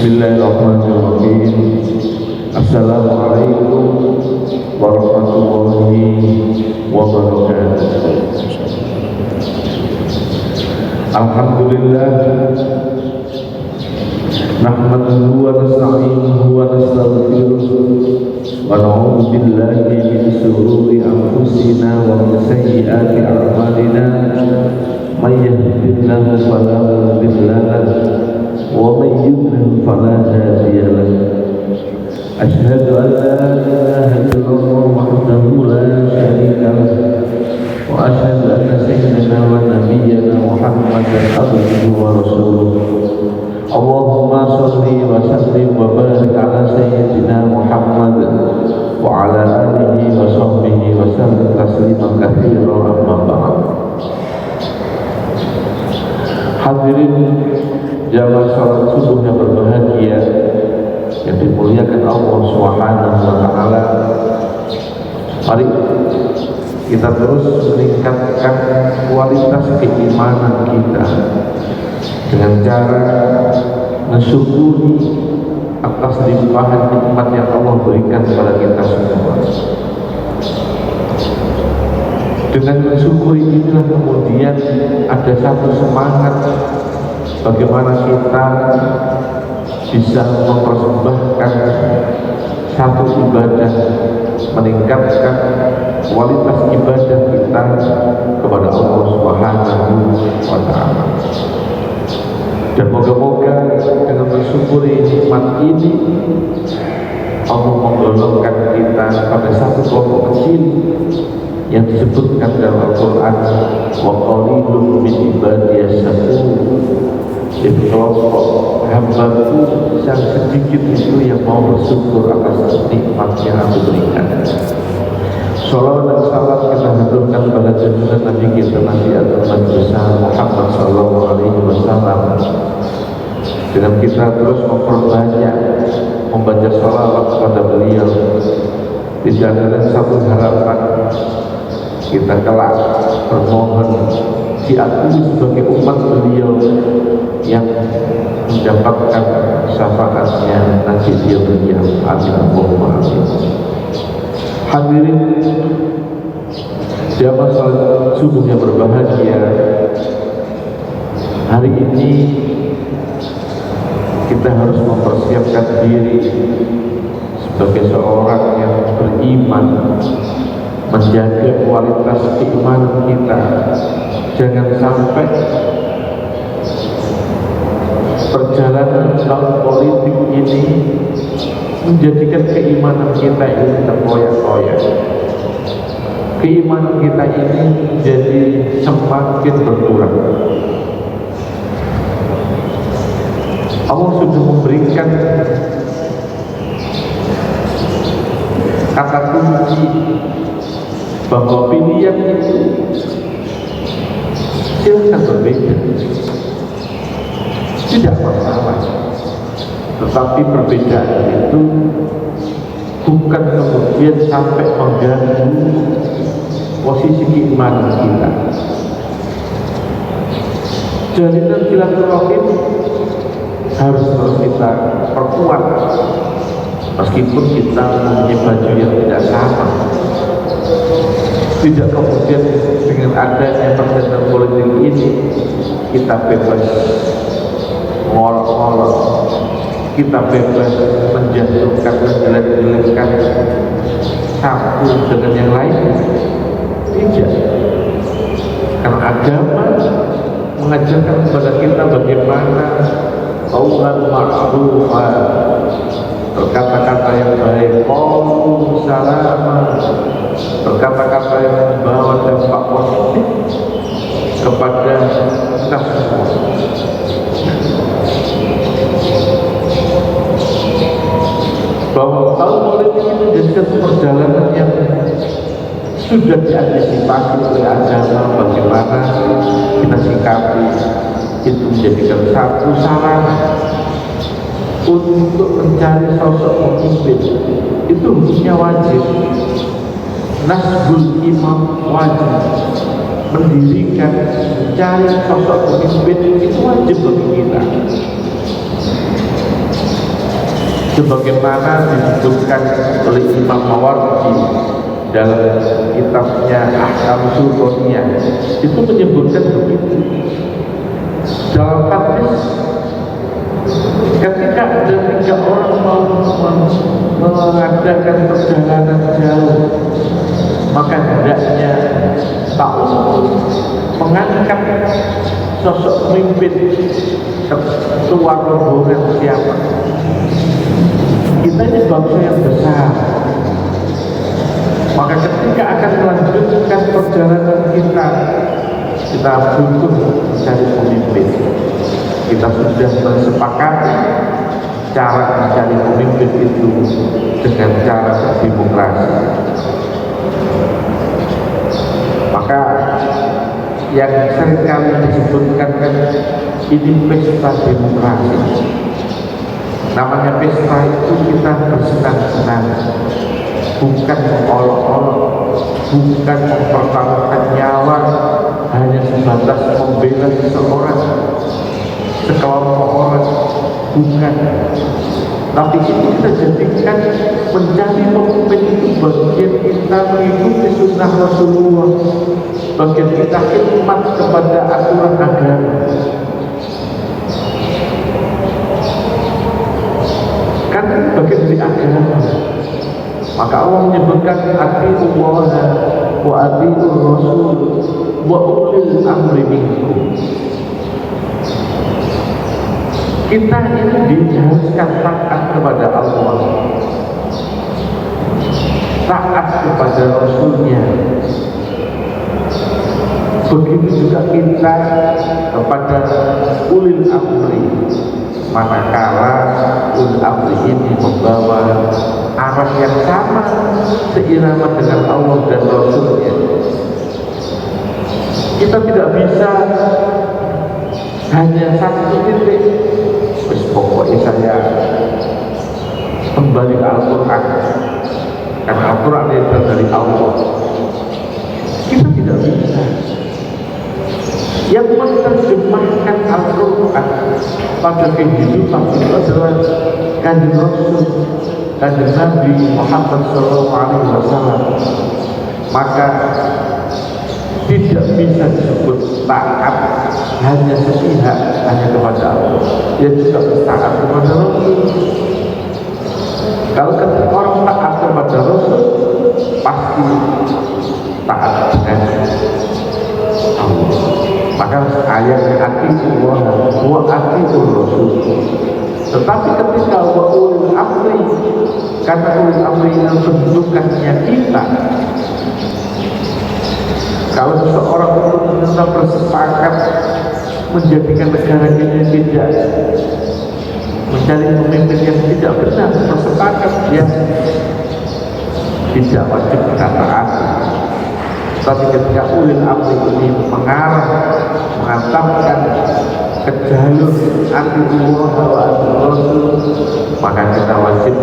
Bismillahirrahmanirrahim. Assalamualaikum warahmatullahi wabarakatuh. Alhamdulillah, nahmaduhu wa nasta'inuhu wa nastaghfiruh wa na'udzu billahi min shururi anfusina wa min sayyiati a'malina. May yahdihillahu fala mudilla lahu wa may yudlil fala hadiya lahu. Asyhadu an la ilaha illallah wahdahu la syarika lahu wa asyhadu anna sayyidana wa nabiyyana Muhammadan abduhu wa rasuluh. Allahumma shalli wa sallim wa barik ala sayyidina Muhammad wa ala alihi wa sahbihi wa sallam tasliman katsiran, amma ba'd. Hadirin jamaah salat subuh yang berbahagia yang dimuliakan Allah Subhanahu wa taala, mari kita terus meningkatkan kualitas keimanan kita dengan cara mensyukuri atas limpahan nikmat yang Allah berikan kepada kita semua. Dengan mensyukuri inilah kemudian ada satu semangat bagaimana kita bisa mempersembahkan satu ibadah, meningkatkan kualitas ibadah kita kepada Allah Subhanahu wa taala. Dan moga-moga dengan mensyukuri nikmat ini Allah menggolongkan kita pada satu kelompok kecil yang disebutkan dalam Al-Quran, wa qalilun min ibadiyas syakur. Jadi kelompok hamba-Ku yang sedikit itu yang mau bersyukur atas nikmat yang Aku berikan. Salawat dan salam kita haturkan pada junjungan Nabi kita Nabi Agama besar Muhammad sallallahu alaihi wasallam. Dengan kita terus memperbanyak membaca salawat kepada beliau, tidak ada satu harapan kita kelak bermohon diakui sebagai umat beliau yang mendapatkan syafaatnya nanti dia beliau. Amin Allahumma amin. Hadirin jamaah salat subuh yang berbahagia, hari ini kita harus mempersiapkan diri sebagai seorang yang beriman, menjaga kualitas keimanan kita. Jangan sampai perjalanan tahun politik ini menjadikan keimanan kita ini terkoyak-koyak. Keimanan kita ini jadi semakin berkurang. Allah sudah memberikan kata kunci bahwa pilihan itu silahkan berbeda, tidak masalah, tetapi perbedaan itu bukan kemudian sampai mengganggu posisi keimanan kita. Jalinan silaturahim harus terus kita perkuat, meskipun kita mempunyai baju yang tidak sama. Tidak kemudian dengan adanya perjalanan politik ini kita bebas ngolok-ngolok, kita bebas menjatuhkan, menjelek-jelekkan satu dengan yang lain. Tidak, karena agama mengajarkan kepada kita bagaimana qaulan ma'rufa, berkata-kata yang baik, qaulun salama, berkata-kata yang membawa dampak positif kepada kita semua. Bahwa tahun politik itu menjadikan perjalanan yang sudah diantisipasi oleh agama, bagaimana kita sikapi itu menjadikan satu sarana untuk mencari sosok pemimpin. Itu hukumnya wajib. Nasbul imam wajib, mendirikan, mencari sosok pemimpin itu wajib bagi kita. sebagaimana disebutkan oleh Imam Mawardi dalam kitabnya Ahkam Sultaniyah, itu menyebutkan begitu. Dalam hadis, ketika ada 3 orang mau mengadakan perjalanan jauh, maka hendaknya tahu mengangkat sosok pemimpin ketua rombongan siapa. Kita ini bangsa yang besar, maka ketika akan melanjutkan perjalanan kita butuh mencari pemimpin. Kita sudah bersepakati cara mencari pemimpin itu dengan cara demokrasi. Maka yang seringkali disebutkan kan ini pesta demokrasi. Namanya pesta itu kita bersenang-senang, bukan mengolok-olok, bukan mempertaruhkan nyawa hanya sebatas membela seseorang, sekelompok orang, bukan. Tapi itu kita jadikan mencari pemimpin itu bagian kita mengikuti sunnah Rasulullah, bagian kita khidmat kepada aturan agama. Kan bagian dari agama. Maka Allah menyebutkan atiullah wa atiur rasul wa ulil amri minkum. Kita ini diharuskan taat kepada Allah, taat kepada Rasulnya. Begitu juga kita kepada ulil amri, manakala ulil amri ini membawa arah yang sama seirama dengan Allah dan Rasulnya. Kita tidak bisa hanya satu titik, pokoknya saya kembali ke Al-Quran karena Al-Quran itu dari Allah. Kita tidak bisa. Yang menerjemahkan Al-Quran pada kehidupan itu adalah Kanjeng Rasul, Kanjeng Nabi Muhammad SAW. Maka tidak bisa disebut taat hanya sepihak, hanya kepada Allah. Dia juga taat kepada Rasul. Kalau orang taat kepada Rasul, pasti taat dengan Allah. Maka ayat atiullah wa atiur rasul. Tetapi ketika wa ulil amri, karena ulil amri yang bentukannya kita, kalau seseorang itu bersepakat menjadikan negara ini tidak mencari pemimpin yang tidak benar, bersepakat dia tidak wajib kita taati. Tapi ketika ulil amri ini mengantarkan ke jalur atiullah wa atiur rasul, maka kita wajib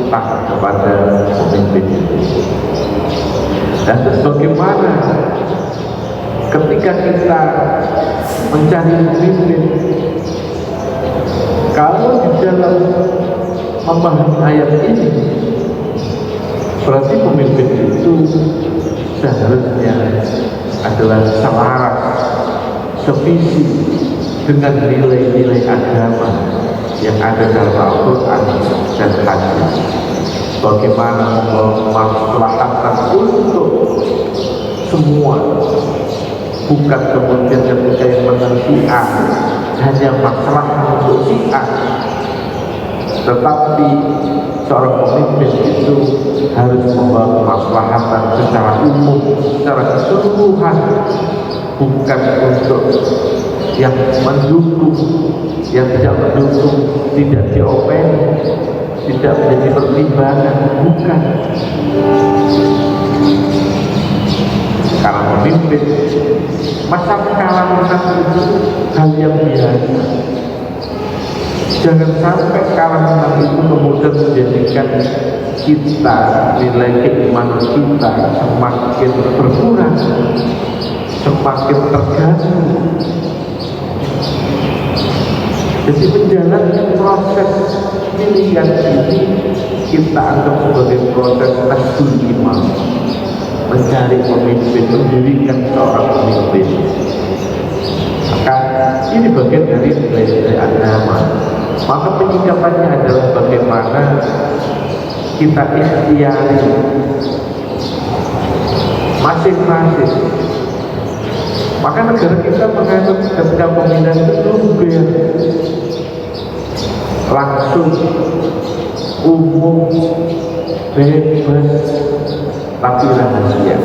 taat kepada pemimpin itu. Dan bagaimana ketika kita mencari pemimpin, kalau di dalam memahami ayat ini, berarti pemimpin itu seharusnya adalah selaras, sevisi dengan nilai-nilai agama yang ada dalam Al-Quran dan Hadis. Bagaimana memaslahatan untuk semua, bukan kemudian ketika yang mengerti A hanya masalah untuk si A, tetapi seorang pemimpin itu harus membawa kemaslahatan secara umum, secara keseluruhan, bukan untuk yang mendukung, yang tidak mendukung, tidak diopeni, tidak menjadi pertimbangan, bukan. Karena pemimpin, masa kalah menang itu hal yang biasa. Jangan sampai kalah menang itu kemudian menjadikan kita, nilai keimanan kita semakin berkurang, semakin terganggu. Jadi menjalankan proses pilihan ini kita anggap sebagai proses tasbih imam, mencari pemimpin, mendirikan seorang pemimpin. Maka ini bagian dari nilai-nilai agama. Maka penyikapannya adalah bagaimana kita ikhtiari masing-masing. Maka negara kita menganggap ketika pemilihan itu langsung, umum, bebas, tapi rahasia.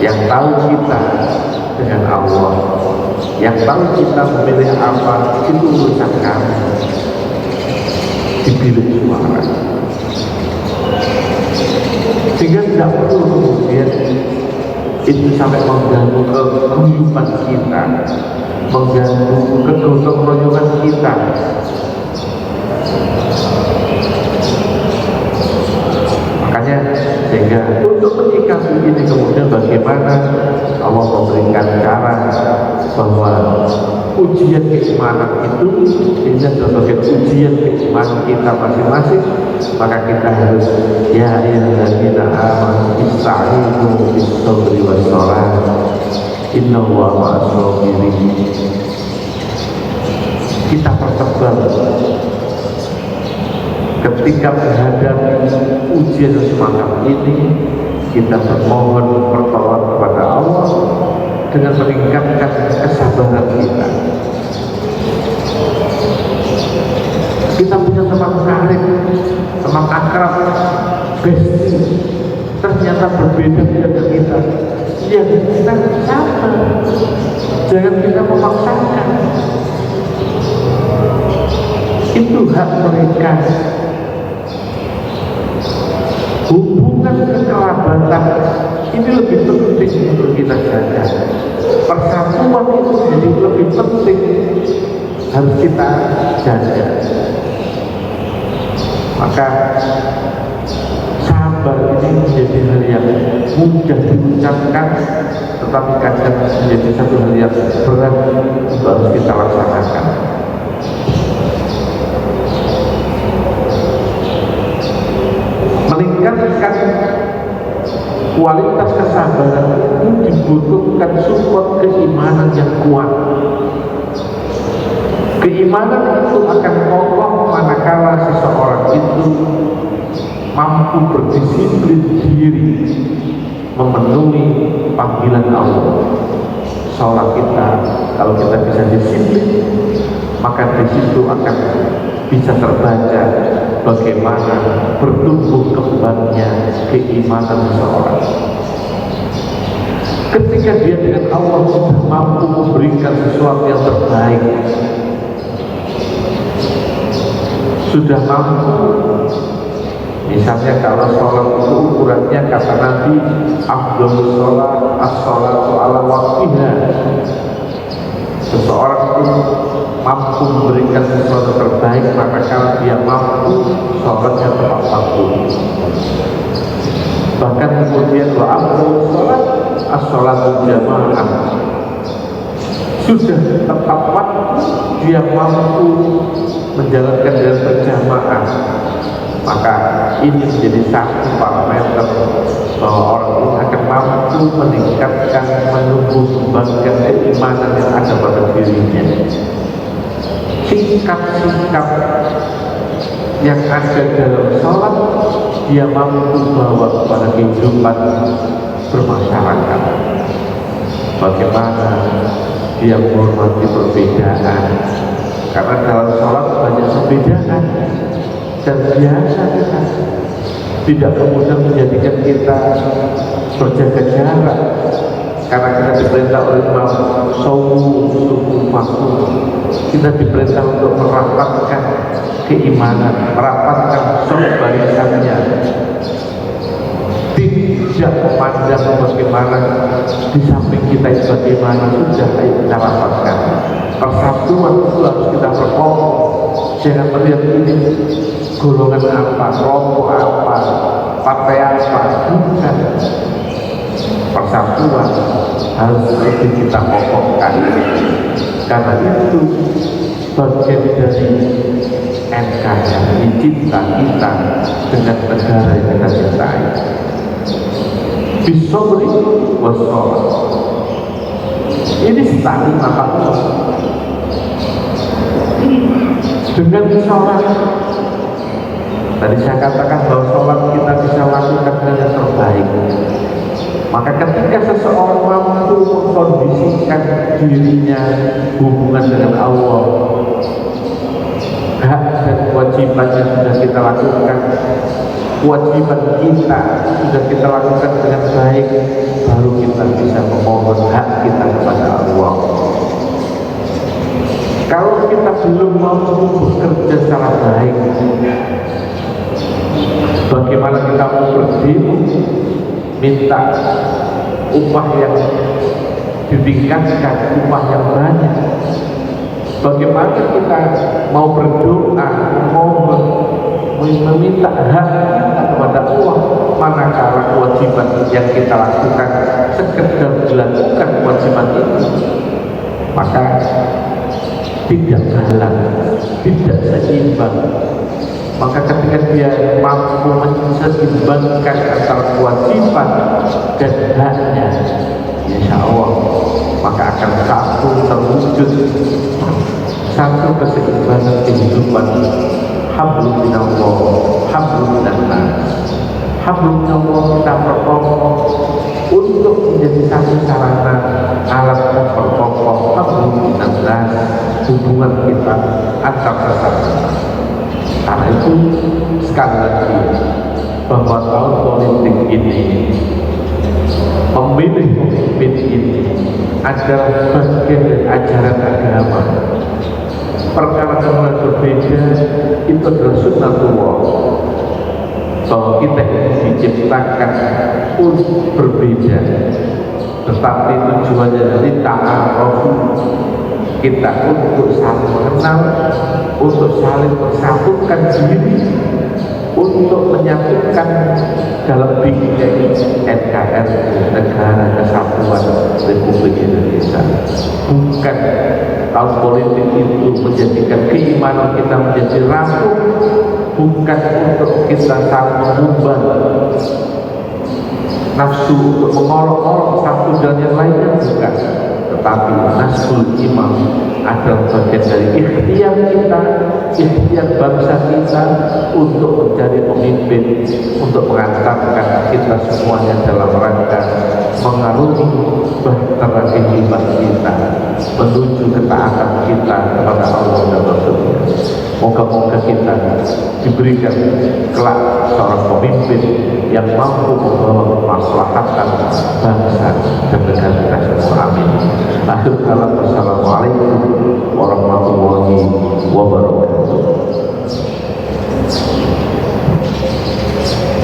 Yang tahu kita dengan Allah, yang tahu kita memilih apa, itu urusan kami. Dipilih suara, sehingga tidak perlu kemudian itu sampai mengganggu kehidupan kita, mengganggu kegotong royongan kita. Makanya sehingga untuk menyikapi ini kemudian bagaimana Allah memberikan cara bahwa ujian keimanan itu ini sebagai ujian keimanan kita masing-masing. Maka kita harus ya ayyuhalladzina amanu ista'inu bis-sabri was-shalah innallaha ma'as-sabirin. Kita pertebal ketika menghadapi ujian semacam ini, kita bermohon pertolongan kepada Allah dengan meningkatkan kesabaran kita. Kita punya teman karib, teman akrab, besti, ternyata berbeda dengan kita. Ya kita sabar, jangan kita memaksakan. Itu hak mereka. Hubungan kekerabatan ini lebih penting untuk kita jaga. Persatuan itu jadi lebih penting, harus kita jaga. Maka sabar ini menjadi hal yang mudah diucapkan, tetapi kadang menjadi satu hal yang berat untuk harus kita laksanakan. Meningkatkan kualitas kesabaran itu dibutuhkan support keimanan yang kuat. Keimanan itu akan kokoh manakala seseorang itu mampu berdisiplin diri memenuhi panggilan Allah. Sholat kita, kalau kita bisa disiplin, maka di situ akan bisa terbaca bagaimana bertumbuh kembangnya keimanan seseorang. Ketika dia dengan Allah sudah mampu memberikan sesuatu yang terbaik, sudah mampu, misalnya kalau sholat itu ukurannya kata Nabi afdhalus sholat as-sholatu ala waqtiha. Seseorang itu mampu memberikan sesuatu terbaik maka kalau dia mampu sholatnya tepat waktu. Bahkan kemudian wa afdhalus sholat as-sholatu jamaah. Sudah tepat waktu dia mampu menjalankan dengan berjamaah, maka ini menjadi satu parameter bahwa orang ini akan mampu meningkatkan, menumbuh kembangkan keimanan yang ada pada dirinya. Sikap-sikap yang ada dalam sholat dia mampu bawa kepada kehidupan bermasyarakat. Bagaimana dia menghormati perbedaan, karena dalam sholat banyak perbedaan dan biasa kita tidak kemudian menjadikan kita berjaga jarak, karena kita diperintah oleh Imam suku waktu. Kita diperintah untuk merapatkan keimanan, merapatkan barisannya, tidak memandang bagaimana di samping kita itu bagaimana, sudah ayo kita rapatkan. Persatuan itu harus kita perkokoh. Jangan melihat ini golongan apa, kelompok apa, partai apa, bukan. persatuan harus itu kita kokohkan, karena itu bagian dari NKRI cinta kita dengan negara yang kita cintai. Bisobri wassalat, ini setahun apa dengan sholat. Tadi saya katakan bahwa sholat kita bisa lakukan dengan yang terbaik. Maka ketika seseorang mampu mengkondisikan dirinya hubungan dengan Allah, hak dan kewajiban yang sudah kita lakukan, kewajiban kita sudah kita lakukan dengan baik, baru kita bisa memohon hak kita kepada Allah. Kalau kita belum mampu bekerja secara baik, bagaimana kita mau berdiri minta upah yang ditingkatkan, upah yang banyak? Bagaimana kita mau berdoa, mau meminta hak kita kepada Allah, manakala kewajiban yang kita lakukan sekedar dilakukan kewajiban itu, maka tidak jalan, tidak seimbang. Maka ketika dia mampu menyeimbangkan antara kewajiban dan haknya, insya Allah maka akan terwujud satu keseimbangan kehidupan. Hablum minallah, hablum minannas. Hablum minallah kita perkokoh untuk menjadi satu sarana alat memperkokoh hablum minannas, hubungan kita antar sesama. Karena itu sekali lagi bahwa tahun politik ini, memilih pemimpin ini adalah bagian dari ajaran agama. Perkara yang berbeda itu adalah sunnatullah, bahwa kita ini diciptakan untuk berbeda, tetapi tujuannya dari ta'aruf, kita untuk saling mengenal, untuk saling bersatukan diri, untuk menyatukan dalam bingkai NKRI, Negara Kesatuan Republik Indonesia. Bukan tahun politik itu menjadikan keimanan kita menjadi rapuh, bukan untuk kita saling mengubah nafsu untuk mengolok-olok satu dan yang lainnya, bukan. Tetapi nasbul imam adalah bagian dari ikhtiar kita, ikhtiar bangsa kita untuk mencari pemimpin, untuk mengantarkan kita semuanya dalam rangka mengarungi bahtera kehidupan kita menuju ketaatan kita kepada Allah dan Rasulnya. Moga-moga kita diberikan kelak seorang pemimpin yang mampu membawa kemaslahatan bangsa dan negara kita semua. Amin. Akhir kalam, wassalamualaikum warahmatullahi wabarakatuh.